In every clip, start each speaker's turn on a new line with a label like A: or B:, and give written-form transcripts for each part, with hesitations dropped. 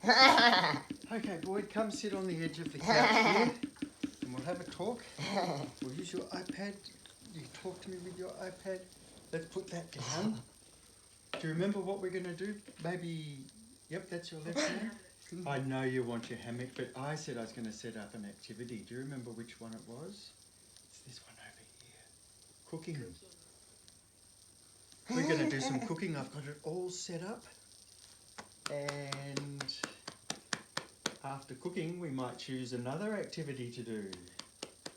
A: Okay, Boyd, come sit on the edge of the couch here and we'll have a talk. We'll use your iPad. You talk to me with your iPad. Let's put that down. Do you remember what we're going to do? Maybe, yep, that's your left hand. I know you want your hammock, but I said I was going to set up an activity. Do you remember which one it was? It's this one over here. Cooking. We're going to do some cooking. I've got it all set up. And after cooking, we might choose another activity to do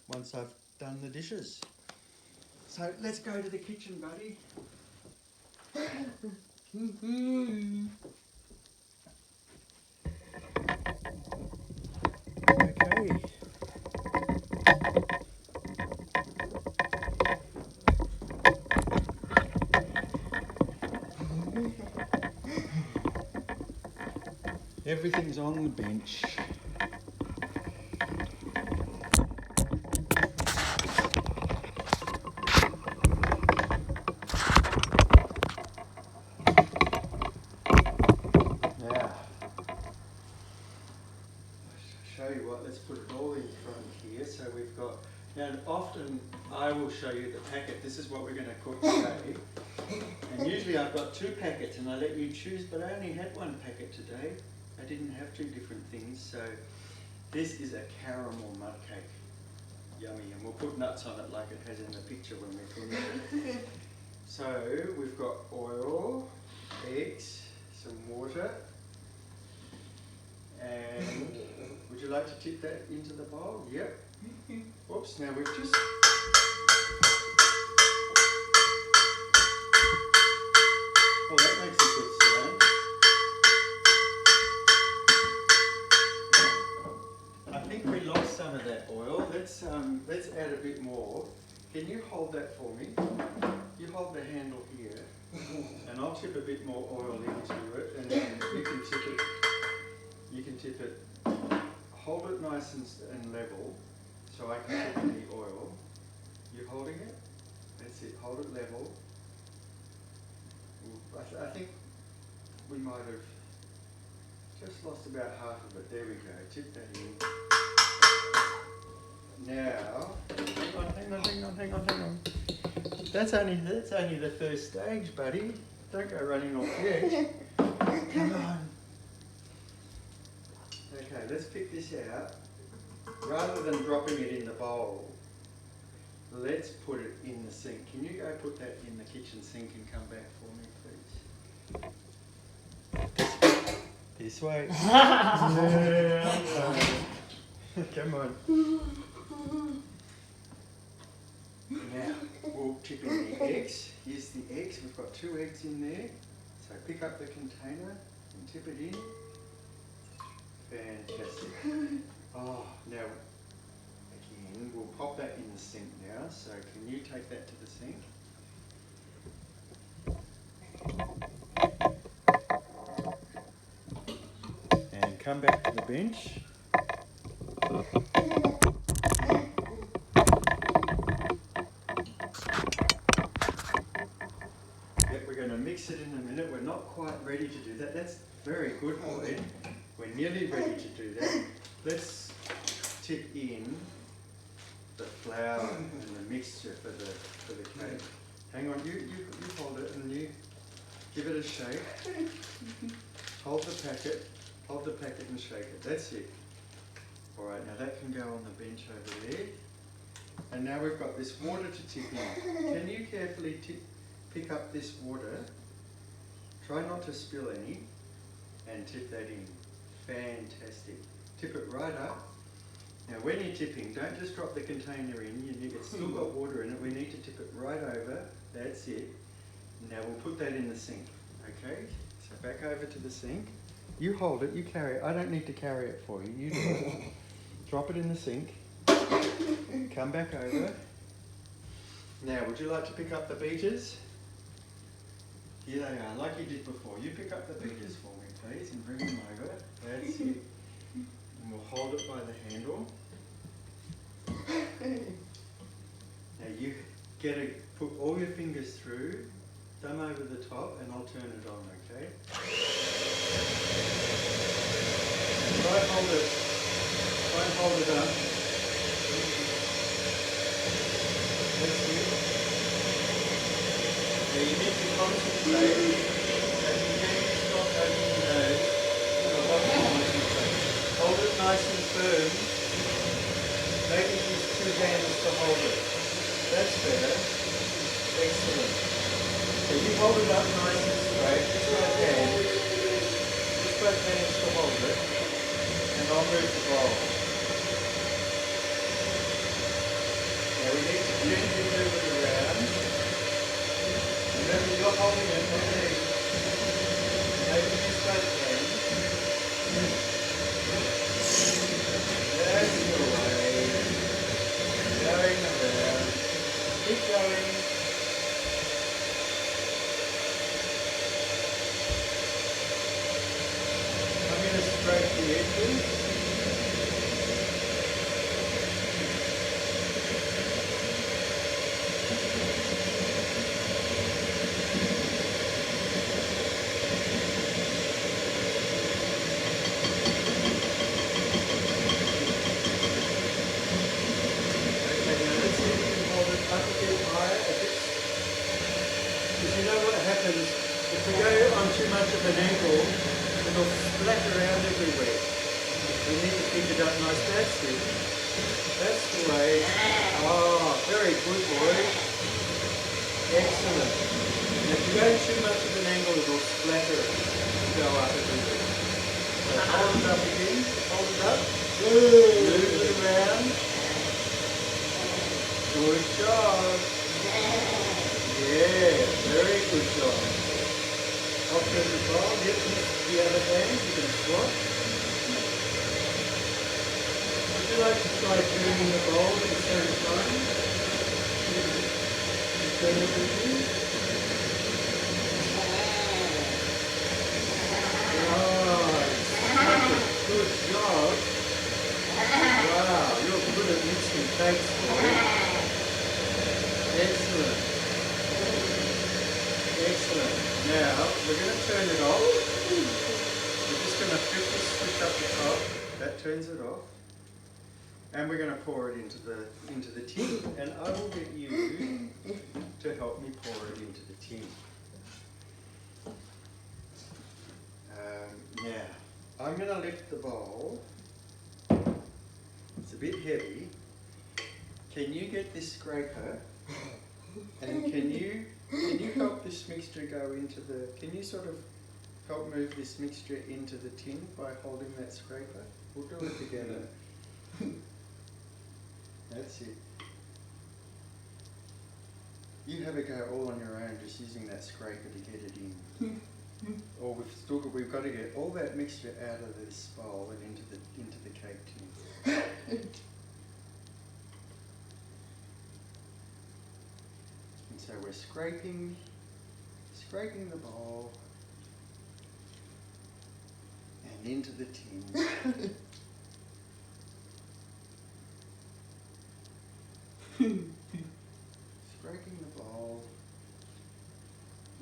A: once I've done the dishes. So let's go to the kitchen, buddy. Okay. Everything's on the bench. Now, show you what, let's put it all in front here. So we've got, now often I will show you the packet. This is what we're going to cook today. And usually I've got 2 packets and I let you choose, but I only had 1 packet today. I didn't have 2 different things. So this is a caramel mud cake. Yummy. And we'll put nuts on it like it has in the picture when we finish it. So we've got oil, eggs, some water. And would you like to tip that into the bowl? Yep. Whoops, now we've just... Oh, that makes a good sound. I think we lost some of that oil. Let's add a bit more. Can you hold that for me? You hold the handle here, and I'll tip a bit more oil into it, and then you can tip it. You can tip it. Hold it nice and level, so I can tip the oil. You holding it? That's it. Hold it level. I think we might have just lost about half of it. There we go. Tip that in. Now, hang on. That's only the first stage, buddy. Don't go running off the edge. Come on. Okay, let's pick this out. Rather than dropping it in the bowl, let's put it in the sink. Can you go put that in the kitchen sink and come back for me, please? This way. Yeah. Come on. Now, we'll chip in the eggs. Here's the eggs. We've got 2 eggs in there. So pick up the container and tip it in. Fantastic. Oh, now, again, we'll pop that in the sink now. So can you take that to the sink? And come back to the bench. Yep, we're going to mix it in a minute. We're not quite ready to do that. That's very good, Boyd. We're nearly ready to do that. Let's tip in the flour and the mixture for the cake. Hang on, you hold it and you give it a shake. Hold the packet and shake it. That's it. All right, now that can go on the bench over there. And now we've got this water to tip in. Can you carefully pick up this water? Try not to spill any and tip that in. Fantastic. Tip it right up. Now when you're tipping, don't just drop the container in. It's still got water in it. We need to tip it right over. That's it. Now we'll put that in the sink. Okay? So back over to the sink. You hold it, you carry it. I don't need to carry it for you. You do it. Drop it in the sink. Come back over. Now, would you like to pick up the beaters? Here they are, like you did before. You pick up the beaters for me, please, and bring them over. That's it. And we'll hold it by the handle. Now you get to put all your fingers through, thumb over the top, and I'll turn it on, okay? hold it. Try and hold it up. That's it. Now you need to concentrate that you can stop opening your nose. Hold it nice and firm. Maybe use two hands to hold it. That's better. Excellent. So you hold it up nice and straight. Just both hands. Just both hands to hold it. And I'll move the bowl. Now we need to gently move it around. Remember you're holding it, not me. Maybe use both hands. That's the way. Going around. Keep going. I'm going to scrape the edges. If we go on too much of an angle, it'll splatter around everywhere. We need to pick it up nice. That's it. That's the way. Oh, very good, boy. Excellent. And if you go too much of an angle, it'll splatter and go up everywhere. So hold it up again. Hold it up. Move it around. Good job. Yeah, very good job. I'll turn the bowl, yep, the other hand, you can swap. Would you like to try turning the bowl at the same time? Just turn it with you. Nice, good job. Wow, you're good at mixing cakes, boy. Excellent. Excellent. Now, we're going to turn it off. We're just going to flip this switch up the top. That turns it off. And we're going to pour it into the tin. And I will get you to help me pour it into the tin. Now, I'm going to lift the bowl. It's a bit heavy. Can you get this scraper? And can you help this mixture go into the, can you sort of help move this mixture into the tin by holding that scraper? We'll do it together. That's it. You have a go all on your own just using that scraper to get it in. Or we've got to get all that mixture out of this bowl and into the cake tin. So we're scraping the bowl and into the tin. Scraping the bowl.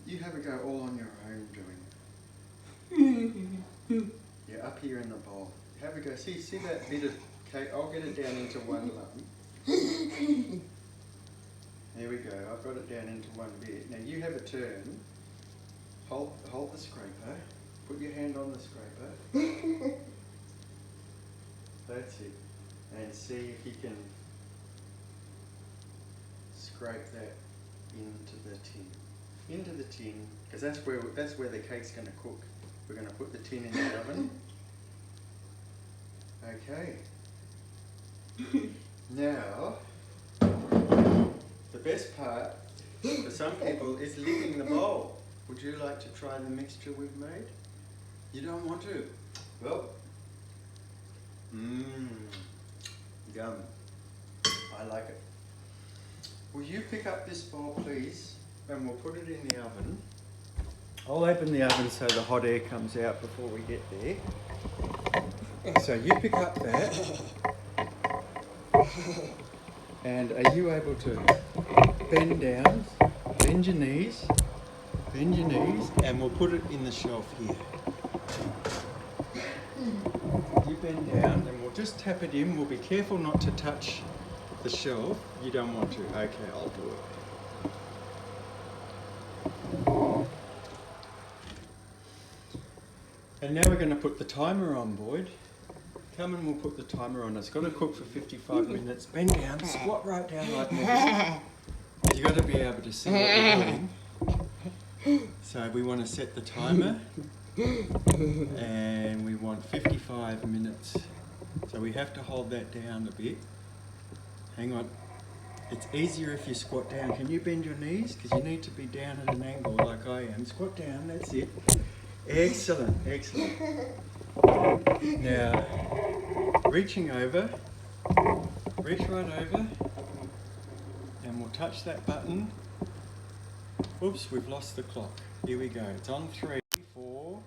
A: You have a go all on your own doing it. Yeah, up here in the bowl. Have a go. See that bit of cake? I'll get it down into one lump. There we go, I've got it down into one bit. Now you have a turn, hold the scraper, put your hand on the scraper. That's it. And see if you can scrape that into the tin. Into the tin, because that's where the cake's going to cook. We're going to put the tin in the oven. Okay. Now, the best part for some people is licking the bowl. Would you like to try the mixture we've made? You don't want to? Well, yum. I like it. Will you pick up this bowl, please, and we'll put it in the oven. I'll open the oven so the hot air comes out before we get there. So you pick up that. And are you able to bend down, bend your knees, and we'll put it in the shelf here. You bend down and we'll just tap it in. We'll be careful not to touch the shelf. You don't want to. Okay, I'll do it. And now we're going to put the timer on, Boyd. Come and we'll put the timer on. It's got to cook for 55 minutes. Bend down, squat right down like this. You've got to be able to see what you're doing. So we want to set the timer and we want 55 minutes. So we have to hold that down a bit. Hang on. It's easier if you squat down. Can you bend your knees? Because you need to be down at an angle like I am. Squat down, that's it. Excellent, excellent. Now, reaching over, reach right over, and we'll touch that button. Oops, we've lost the clock. Here we go. It's on 3, 4.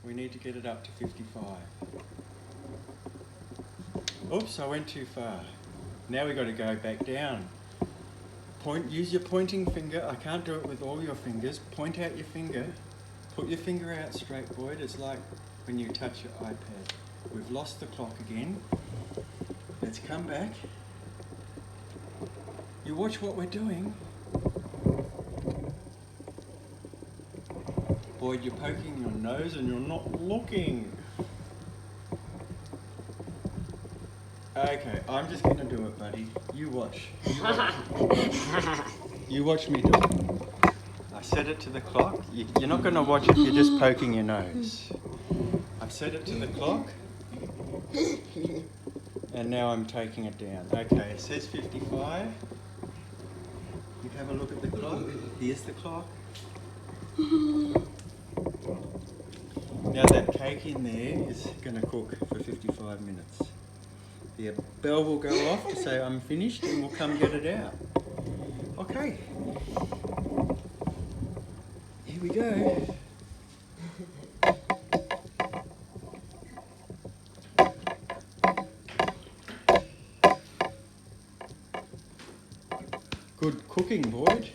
A: We need to get it up to 55. Oops, I went too far. Now we've got to go back down. Use your pointing finger. I can't do it with all your fingers. Point out your finger. Put your finger out straight, Boyd. It's like when you touch your iPad. We've lost the clock again. Let's come back. You watch what we're doing. Boyd, you're poking your nose and you're not looking. Okay, I'm just going to do it, buddy. You watch. You watch me do it. I set it to the clock. You're not going to watch if you're just poking your nose. I've set it to the clock. And now I'm taking it down. Okay, it says 55. You have a look at the clock. Here's the clock. Now that cake in there is going to cook for 55 minutes. The bell will go off to say I'm finished and we'll come get it out. Okay. Here we go. Good cooking, Boyd.